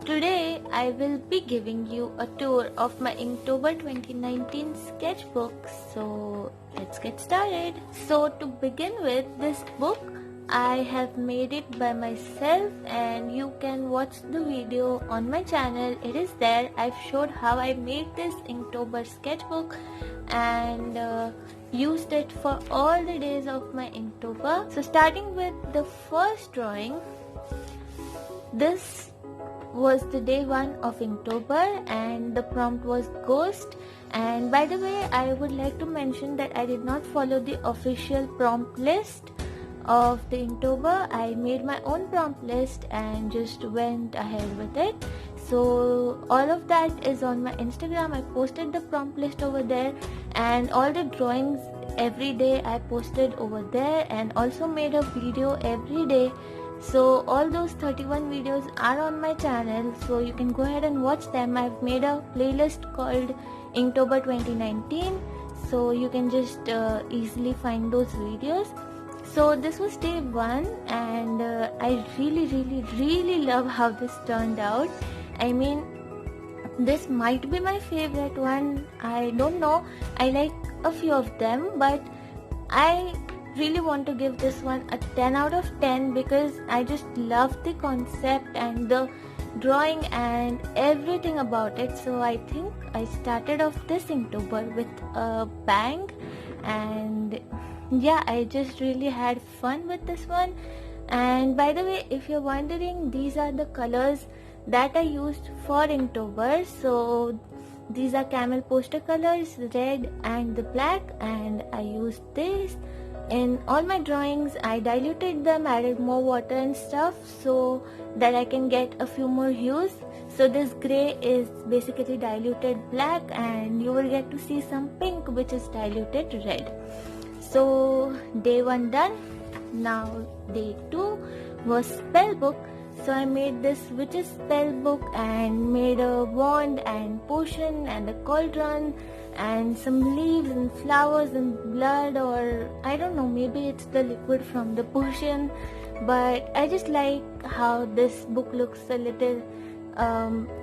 Today I will be giving you a tour of my Inktober 2019 sketchbook. So let's get started. So to begin with, this book I have made it by myself and you can watch the video on my channel. It is there. I've showed how I made this Inktober sketchbook and used it for all the days of my Inktober. So starting with the first drawing, this was the day 1 of Inktober and the prompt was ghost. And by the way, I would like to mention that I did not follow the official prompt list of the Inktober. I made my own prompt list and just went ahead with it. So all of that is on my Instagram. I posted the prompt list over there and all the drawings every day I posted over there, and also made a video every day. So all those 31 videos are on my channel, so you can go ahead and watch them. I've made a playlist called Inktober 2019, so you can just easily find those videos. So this was day 1 and I really love how this turned out. I mean, this might be my favorite one. I don't know, I like a few of them, but I really want to give this one a 10 out of 10 because I just love the concept and the drawing and everything about it. So I think I started off this Inktober with a bang, and yeah, I just really had fun with this one. And by the way, if you're wondering, these are the colors that I used for Inktober. So these are camel poster colors, red and the black, and I used this in all my drawings. I diluted them, added more water and stuff so that I can get a few more hues. So this grey is basically diluted black and you will get to see some pink which is diluted red. So day 1 done. Now day 2 was spell book. So I made this witch's spell book and made a wand and potion and a cauldron and some leaves and flowers and blood, or I don't know, maybe it's the liquid from the potion. But I just like how this book looks a little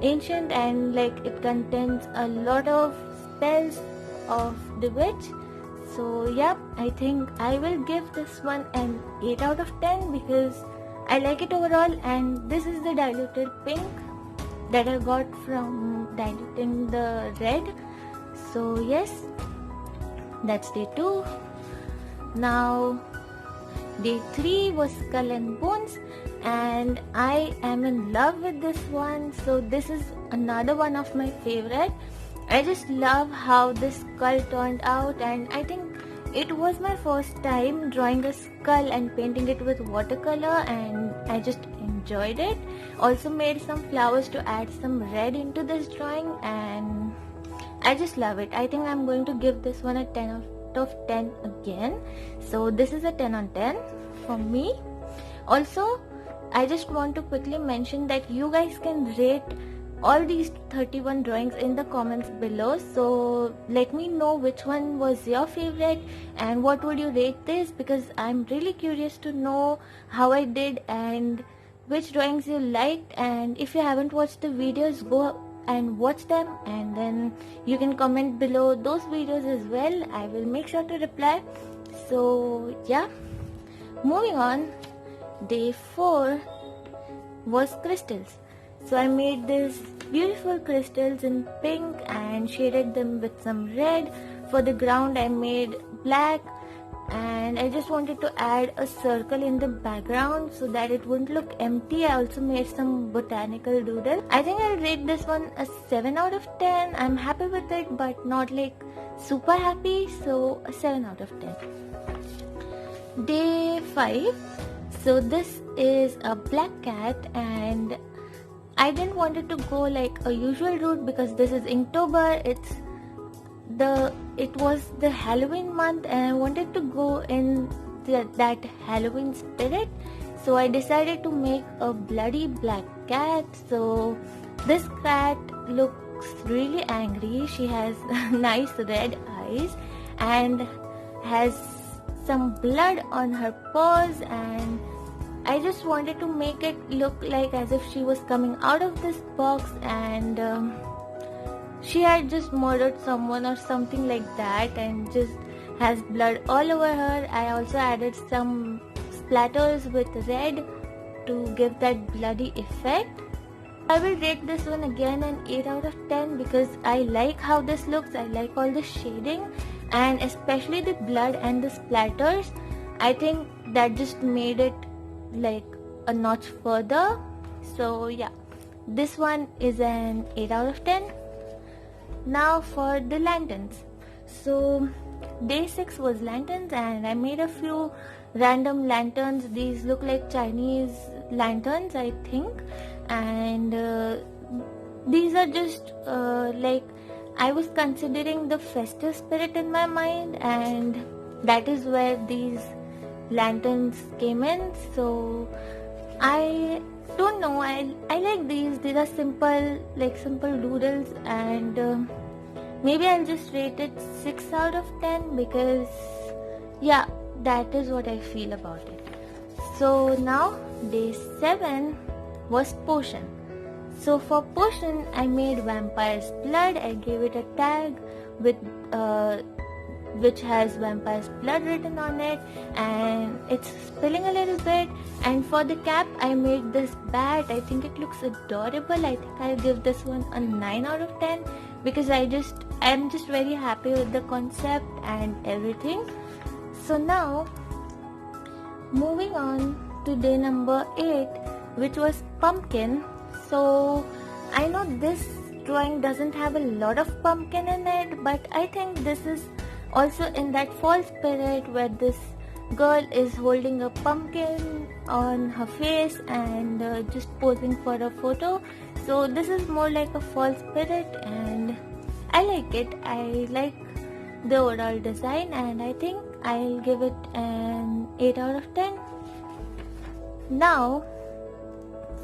ancient and like it contains a lot of spells of the witch. So yeah, I think I will give this one an 8 out of 10 because I like it overall. And this is the diluted pink that I got from diluting the red. So yes, that's day 2. Now day 3 was Cullen Bones and I am in love with this one. So this is another one of my favorite. I just love how this skull turned out, and I think it was my first time drawing a skull and painting it with watercolor, and I just enjoyed it. Also made some flowers to add some red into this drawing and I just love it. I think I'm going to give this one a 10 out of 10 again. So this is a 10 on 10 for me. Also, I just want to quickly mention that you guys can rate all these 31 drawings in the comments below. So let me know which one was your favorite and what would you rate this, because I'm really curious to know how I did and which drawings you liked. And if you haven't watched the videos, go and watch them, and then you can comment below those videos as well. I will make sure to reply. So yeah, moving on, day 4 was crystals. So I made these beautiful crystals in pink and shaded them with some red. For the ground I made black, and I just wanted to add a circle in the background so that it wouldn't look empty. I also made some botanical doodle. I think I'll rate this one a 7 out of 10. I'm happy with it, but not like super happy, so a 7 out of 10. Day 5. So this is a black cat, and I didn't want it to go like a usual route because this is Inktober. It was the Halloween month and I wanted to go in that Halloween spirit. So I decided to make a bloody black cat. So this cat looks really angry. She has nice red eyes and has some blood on her paws, and I just wanted to make it look like as if she was coming out of this box and she had just murdered someone or something like that and just has blood all over her. I also added some splatters with red to give that bloody effect. I will rate this one again an 8 out of 10 because I like how this looks. I like all the shading and especially the blood and the splatters. I think that just made it like a notch further. So yeah, this one is an 8 out of 10. Now for the lanterns. So day 6 was lanterns and I made a few random lanterns. These look like Chinese lanterns, I think, and these are just like I was considering the festive spirit in my mind, and that is where these lanterns came in. So I don't know, I like these. These are simple doodles, and maybe I'll just rate it 6 out of 10 because yeah, that is what I feel about it. So now day 7 was potion. So for potion I made vampire's blood. I gave it a tag with which has vampire's blood written on it, and it's spilling a little bit. And for the cap I made this bat. I think it looks adorable. I think I'll give this one a 9 out of 10 because I'm just very happy with the concept and everything. So now moving on to day number 8, which was pumpkin. So I know this drawing doesn't have a lot of pumpkin in it, but I think this is also in that fall spirit where this girl is holding a pumpkin on her face and just posing for a photo. So this is more like a fall spirit and I like it. I like the overall design and I think I'll give it an 8 out of 10. Now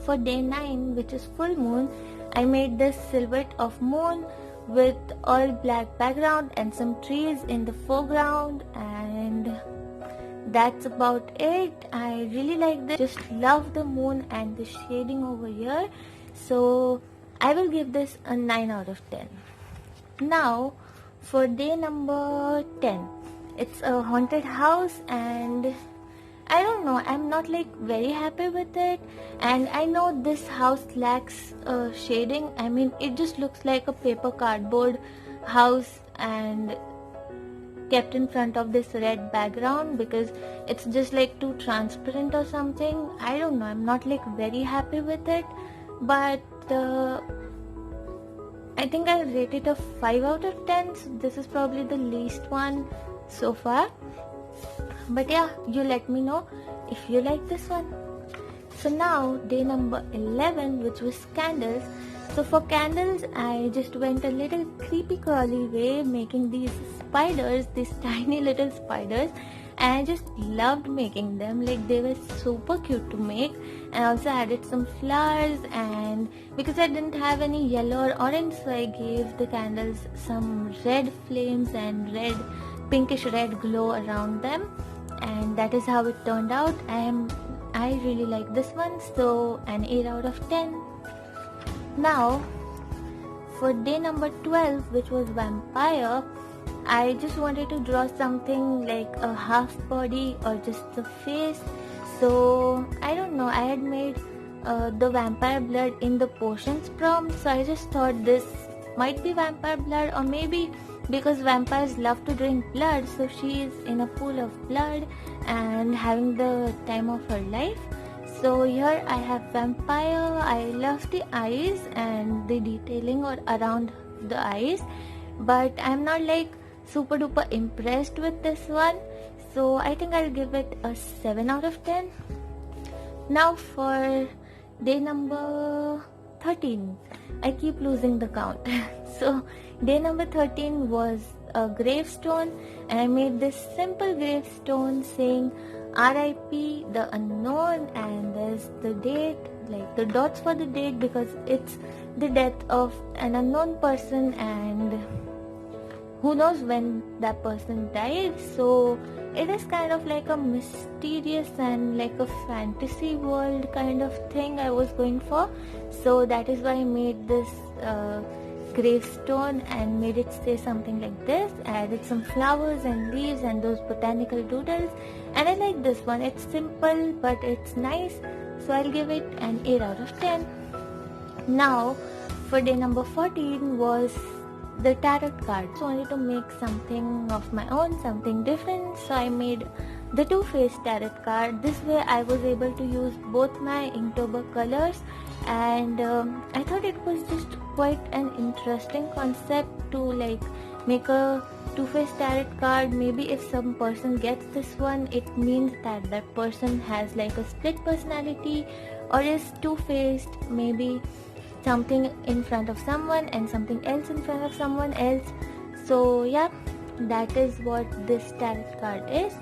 for day 9, which is full moon, I made this silhouette of moon with all black background and some trees in the foreground, and that's about it. I really like this. Just love the moon and the shading over here. So I will give this a 9 out of 10. Now for day number 10, it's a haunted house and I don't know, I'm not like very happy with it, and I know this house lacks shading. I mean, it just looks like a paper cardboard house and kept in front of this red background because it's just like too transparent or something. I don't know, I'm not like very happy with it, but I think I'll rate it a 5 out of 10. So this is probably the least one so far. But yeah, you let me know if you like this one. So now day number 11, which was candles. So for candles I just went a little creepy crawly way, making these spiders, these tiny little spiders, and I just loved making them. Like they were super cute to make. And I also added some flowers, and because I didn't have any yellow or orange, so I gave the candles some red flames and pinkish red glow around them, and that is how it turned out. I really like this one, so an 8 out of 10. Now for day number 12, which was vampire, I just wanted to draw something like a half body or just the face. So I don't know, I had made the vampire blood in the potions prompt, so I just thought this might be vampire blood, or maybe because vampires love to drink blood, so she is in a pool of blood and having the time of her life. So here I have vampire. I love the eyes and the detailing or around the eyes, but I'm not like super duper impressed with this one, so I think I'll give it a 7 out of 10. Now for day number 13, I keep losing the count. So day number 13 was a gravestone, and I made this simple gravestone saying RIP the unknown, and there's the date, like the dots for the date, because it's the death of an unknown person and who knows when that person died. So it is kind of like a mysterious and like a fantasy world kind of thing I was going for. So that is why I made this gravestone and made it say something like this. I added some flowers and leaves and those botanical doodles, and I like this one. It's simple but it's nice, so I'll give it an 8 out of 10. Now for day number 14 was the tarot card. So I wanted to make something of my own, something different, so I made the two-faced tarot card. This way I was able to use both my Inktober colors, and I thought it was just quite an interesting concept to like make a two-faced tarot card. Maybe if some person gets this one, it means that that person has like a split personality or is two-faced, maybe something in front of someone and something else in front of someone else. So yeah, that is what this tarot card is,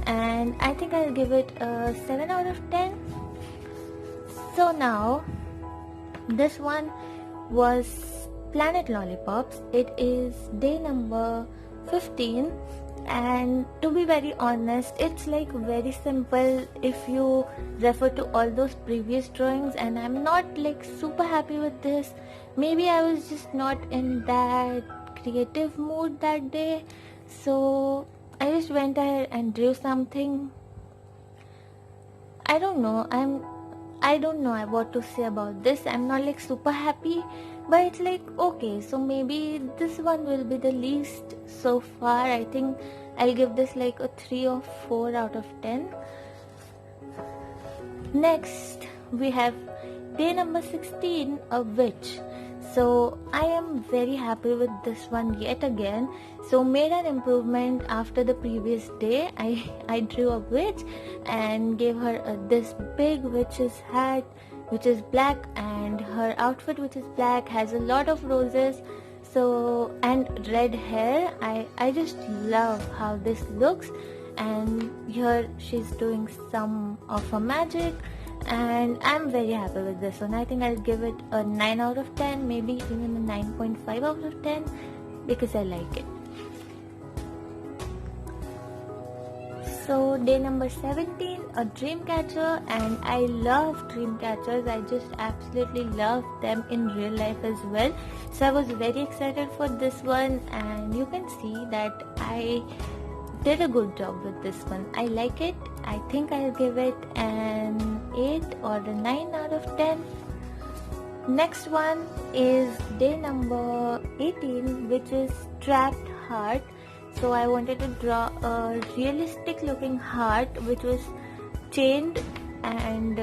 and I think I'll give it a 7 out of 10. So now this one was Planet Lollipops. It is day number 15, and to be very honest, it's like very simple if you refer to all those previous drawings, and I'm not like super happy with this. Maybe I was just not in that creative mood that day, so I just went ahead and drew something. I don't know what to say about this. I'm not like super happy, but it's like okay, so maybe this one will be the least so far. I think I'll give this like a 3 or 4 out of 10. Next we have day number 16, a witch. So I am very happy with this one yet again. So made an improvement after the previous day. I drew a witch and gave her this big witch's hat which is black, and her outfit which is black has a lot of roses, so and red hair. I just love how this looks, and here she's doing some of her magic, and I'm very happy with this one. I think I'll give it a 9 out of 10, maybe even a 9.5 out of 10 because I like it. So day number 17, a Dreamcatcher, and I love Dreamcatchers. I just absolutely love them in real life as well. So I was very excited for this one, and you can see that I did a good job with this one. I like it. I think I'll give it an 8 or a 9 out of 10. Next one is day number 18, which is Trapped Heart. So I wanted to draw a realistic looking heart which was chained, and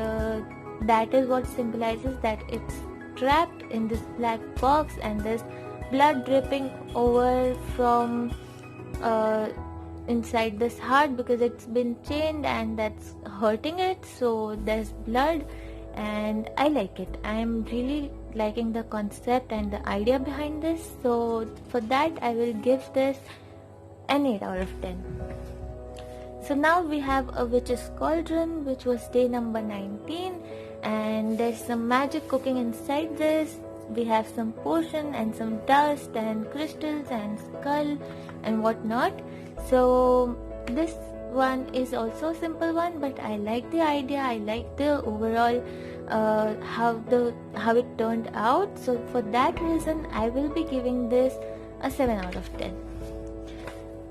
that is what symbolizes that it's trapped in this black box, and there's blood dripping over from inside this heart because it's been chained and that's hurting it. So there's blood, and I like it. I'm really liking the concept and the idea behind this. So for that I will give this an 8 out of 10. So now we have a witch's cauldron, which was day number 19, and there's some magic cooking inside this. We have some potion and some dust and crystals and skull and whatnot. So this one is also a simple one, but I like the idea. I like the overall how it turned out. So for that reason I will be giving this a 7 out of 10.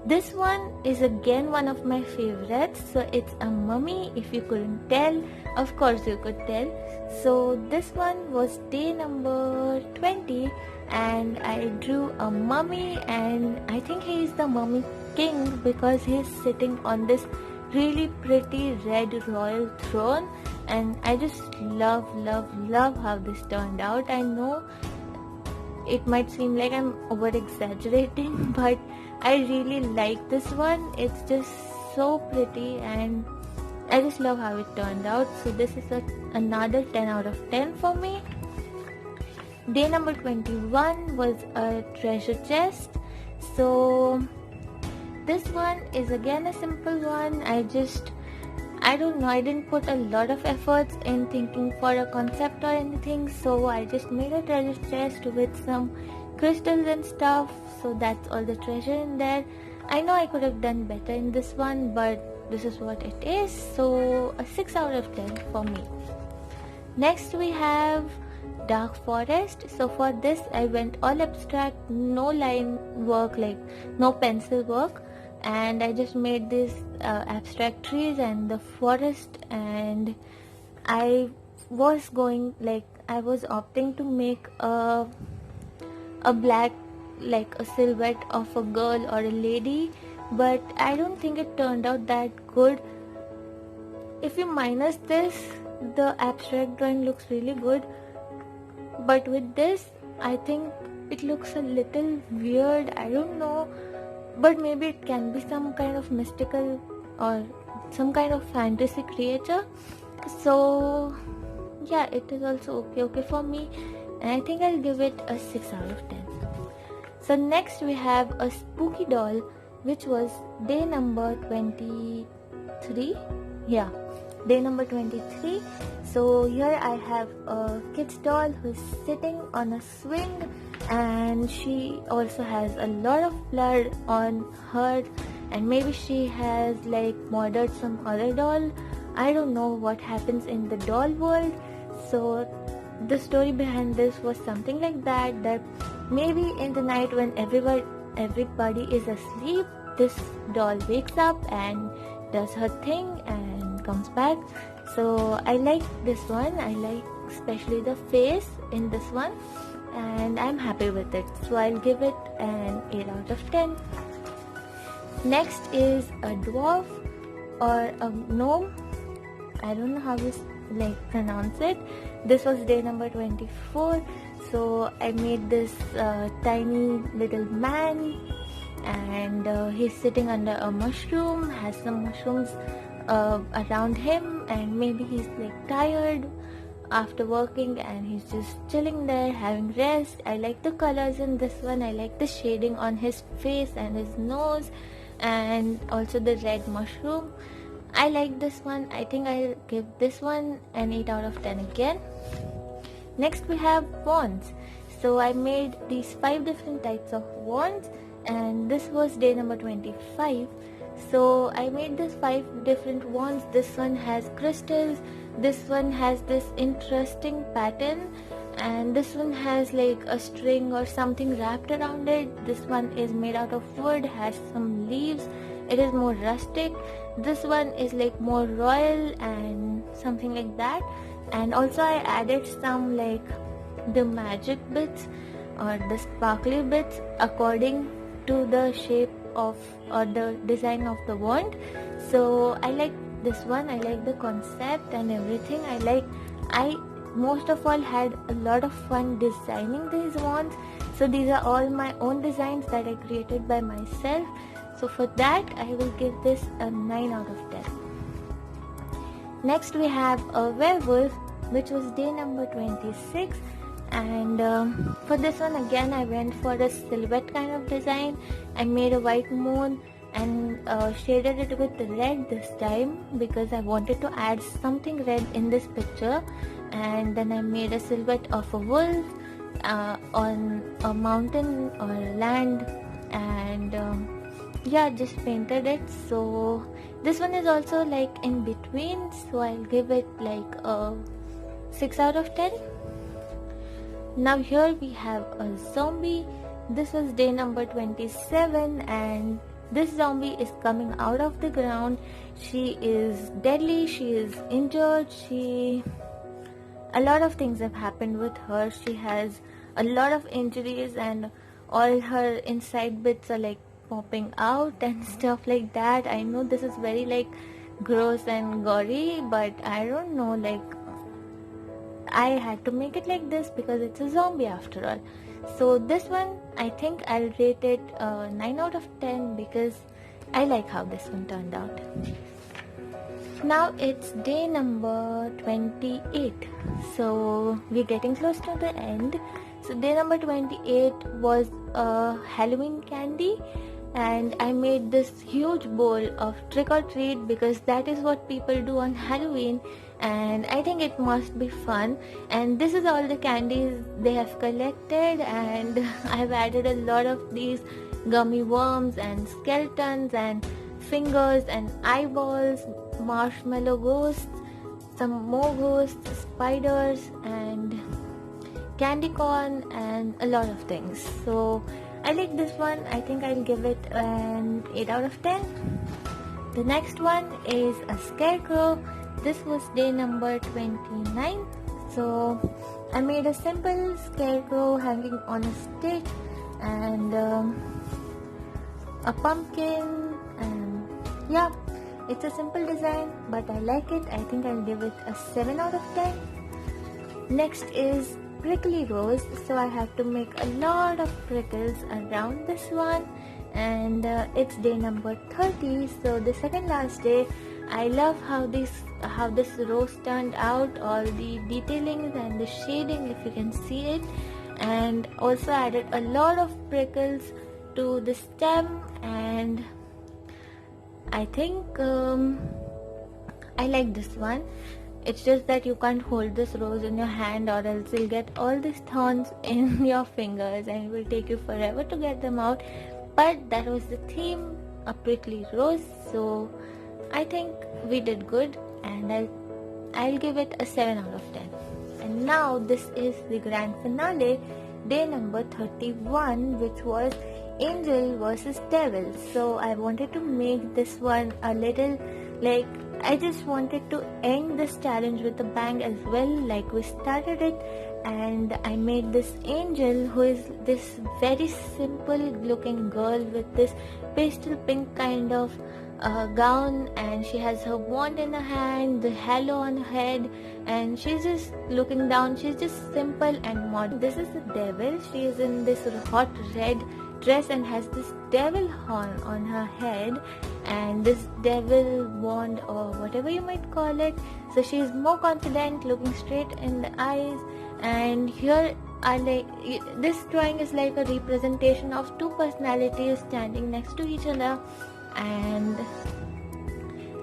This one is again one of my favorites. So it's a mummy. If you couldn't tell, of course you could tell. So this one was day number 20, and I drew a mummy, and I think he is the mummy king because he is sitting on this really pretty red royal throne, and I just love how this turned out. I know it might seem like I'm over exaggerating, but I really like this one. It's just so pretty and I just love how it turned out. So this is another 10 out of 10 for me. Day number 21 was a treasure chest. So this one is again a simple one. I don't know, I didn't put a lot of efforts in thinking for a concept or anything, so I just made a treasure chest with some crystals and stuff. So that's all the treasure in there. I know I could have done better in this one, but this is what it is. So a 6 out of 10 for me. Next we have Dark Forest. So for this I went all abstract, no line work, like no pencil work, and I just made these abstract trees and the forest, and I was opting to make a black, like a silhouette of a girl or a lady, but I don't think it turned out that good. If you minus this, the abstract drawing looks really good, but with this I think it looks a little weird. I don't know, but maybe it can be some kind of mystical or some kind of fantasy creature. So yeah, it is also okay for me, and I think I'll give it a 6 out of 10. So next we have a spooky doll, which was day number 23. Yeah, day number 23. So here I have a kid's doll who's sitting on a swing, and she also has a lot of blood on her, and maybe she has like murdered some other doll. I don't know what happens in the doll world. So the story behind this was something like that maybe in the night when everybody is asleep, this doll wakes up and does her thing and comes back. So I like this one. I like especially the face in this one, and I'm happy with it. So I'll give it an 8 out of 10. Next is a dwarf or a gnome. I don't know how you pronounce it. This was day number 24. So I made this tiny little man, and he's sitting under a mushroom, has some mushrooms around him, and maybe he's like tired after working and he's just chilling there having rest. I like the colors in this one. I like the shading on his face and his nose, and also the red mushroom. I like this one. I think I'll give this one an 8 out of 10 again. Next we have wands. So I made these 5 different types of wands, and this was day number 25. So I made these 5 different wands. This one has crystals, this one has this interesting pattern, and this one has like a string or something wrapped around it. This one is made out of wood, has some leaves. It is more rustic. This one is like more royal and something like that. And also I added some like the magic bits or the sparkly bits according to the shape of or the design of the wand. So I like this one. I like the concept and everything. I most of all had a lot of fun designing these wands. So these are all my own designs that I created by myself. So for that I will give this a 9 out of 10. Next we have a werewolf, which was day number 26, and for this one again I went for a silhouette kind of design. I made a white moon and shaded it with red this time because I wanted to add something red in this picture. And then I made a silhouette of a wolf on a mountain or land, and yeah, just painted it. So this one is also like in between, so I'll give it like a 6 out of 10. Now here we have a zombie. This was day number 27, and this zombie is coming out of the ground. She is deadly, she is injured, a lot of things have happened with her. She has a lot of injuries and all her inside bits are like popping out and stuff like that. I know this is very like gross and gory, but I don't know, like I had to make it like this because it's a zombie after all. So this one I think I'll rate it 9 out of 10 because I like how this one turned out. Now it's day number 28, so we're getting close to the end. So day number 28 was a Halloween candy, and I made this huge bowl of trick or treat because that is what people do on Halloween. and I think it must be fun. And this is all the candies they have collected, and I've added a lot of these gummy worms and skeletons and fingers and eyeballs, marshmallow ghosts, some more ghosts, spiders, and candy corn, and a lot of things. So I like this one. I think I'll give it an 8 out of 10. The next one is a Scarecrow. This was day number 29. So I made a simple Scarecrow hanging on a stick, and a pumpkin, and yeah, it's a simple design, but I like it. I think I'll give it a 7 out of 10. Next is prickly rose. So I have to make a lot of prickles around this one, and it's day number 30, so the second last day. I love how this rose turned out, all the detailings and the shading, if you can see it, and also added a lot of prickles to the stem, and I think I like this one. It's just that you can't hold this rose in your hand, or else you'll get all these thorns in your fingers and it will take you forever to get them out. But that was the theme, a prickly rose, so I think we did good, and I'll give it a 7 out of 10. And now this is the grand finale, day number 31, which was Angel versus Devil. So I wanted to make this one a little like, I just wanted to end this challenge with a bang as well, like we started it. And I made this angel, who is this very simple looking girl with this pastel pink kind of gown, and she has her wand in her hand, the halo on her head, and she's just looking down. She's just simple and modern. This is the devil. She is in this hot red dress and has this devil horn on her head and this devil wand, or whatever you might call it. So she is more confident, looking straight in the eyes. And here are like, this drawing is like a representation of two personalities standing next to each other, and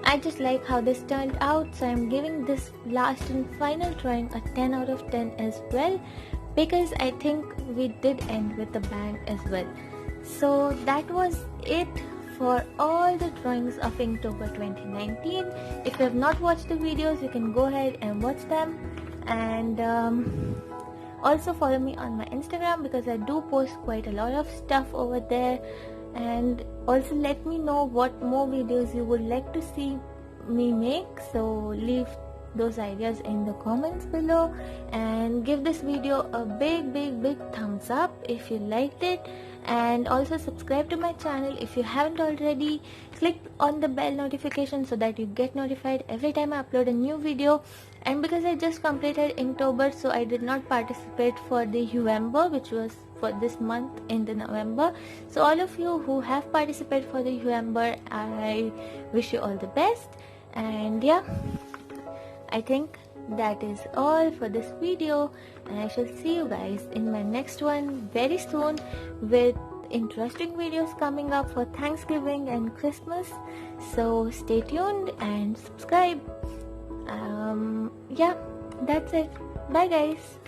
I just like how this turned out. So I'm giving this last and final drawing a 10 out of 10 as well, because I think we did end with a bang as well. So that was it for all the drawings of Inktober 2019. If you have not watched the videos, you can go ahead and watch them. And also follow me on my Instagram, because I do post quite a lot of stuff over there. And also let me know what more videos you would like to see me make, so leave those ideas in the comments below, and give this video a big thumbs up if you liked it. And also subscribe to my channel if you haven't already. Click on the bell notification so that you get notified every time I upload a new video. And because I just completed Inktober, so I did not participate for the November, which was for this month in the November. So all of you who have participated for the November, I wish you all the best. And yeah, I think that is all for this video, and I shall see you guys in my next one very soon with interesting videos coming up for Thanksgiving and Christmas. So stay tuned and subscribe. Yeah, that's it. Bye guys.